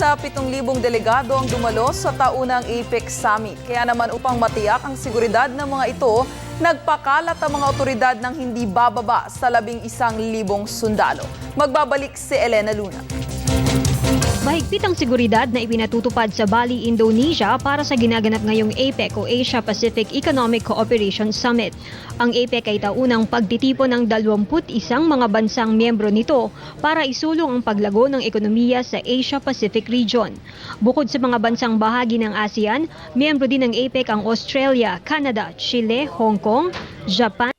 sa 7,000 delegado ang dumalo sa taunang APEC Summit. Kaya naman upang matiyak ang seguridad ng mga ito, nagpakalat ang mga otoridad ng hindi bababa sa 11,000 sundalo. Magbabalik si Elena Luna. Mahigpit ang seguridad na ipinatutupad sa Bali, Indonesia para sa ginaganap ngayong APEC o Asia-Pacific Economic Cooperation Summit. Ang APEC ay taunang pagtitipon ng 21 mga bansang miyembro nito para isulong ang paglago ng ekonomiya sa Asia-Pacific region. Bukod sa mga bansang bahagi ng ASEAN, miyembro din ng APEC ang Australia, Canada, Chile, Hong Kong, Japan,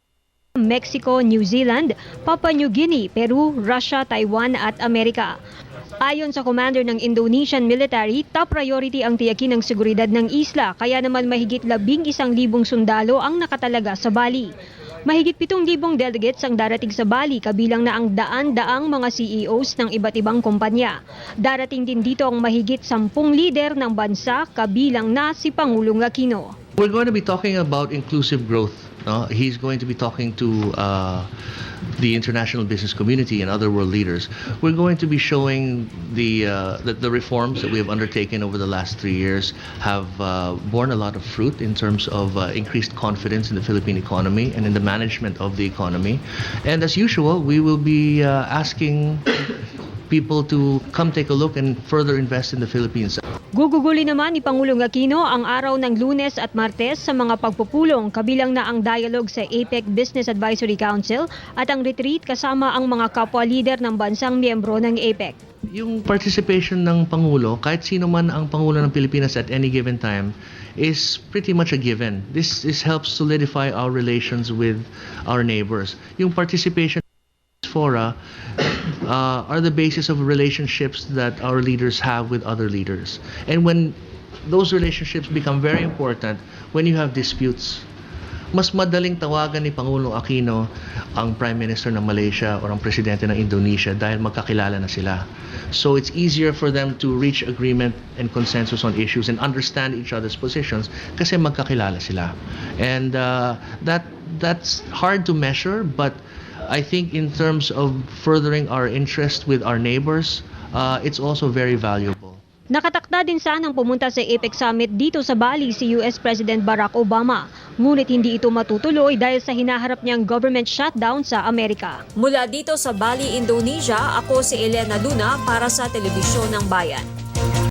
Mexico, New Zealand, Papua New Guinea, Peru, Russia, Taiwan at Amerika. Ayon sa commander ng Indonesian military, top priority ang tiyakin ng seguridad ng isla, kaya naman mahigit 11,000 sundalo ang nakatalaga sa Bali. Mahigit 7,000 delegates ang darating sa Bali, kabilang na ang daan-daang mga CEOs ng iba't ibang kumpanya. Darating din dito ang mahigit 10 lider ng bansa, kabilang na si Pangulong Aquino. We're going to be talking about inclusive growth. He's going to be talking to the international business community and other world leaders. We're going to be showing that the reforms that we have undertaken over the last 3 years have borne a lot of fruit in terms of increased confidence in the Philippine economy and in the management of the economy. And as usual, we will be asking people to come take a look and further invest in the Philippines. Guguguli naman ni Pangulong Aquino ang araw ng Lunes at Martes sa mga pagpupulong, kabilang na ang dialogue sa APEC Business Advisory Council at ang retreat kasama ang mga kapwa-leader ng bansang miyembro ng APEC. Yung participation ng Pangulo, kahit sino man ang Pangulo ng Pilipinas at any given time, is pretty much a given. This helps solidify our relations with our neighbors. Yung participation fora are the basis of relationships that our leaders have with other leaders. And when those relationships become very important, when you have disputes, mas madaling tawagan ni Pangulong Aquino ang Prime Minister ng Malaysia o ang Presidente ng Indonesia dahil magkakilala na sila. So it's easier for them to reach agreement and consensus on issues and understand each other's positions kasi magkakilala sila. And that's hard to measure, but I think in terms of furthering our interest with our neighbors, it's also very valuable. Nakatakda din sanang pumunta sa APEC Summit dito sa Bali si US President Barack Obama. Ngunit hindi ito matutuloy dahil sa hinaharap niyang government shutdown sa Amerika. Mula dito sa Bali, Indonesia, ako si Elena Luna para sa Telebisyon ng Bayan.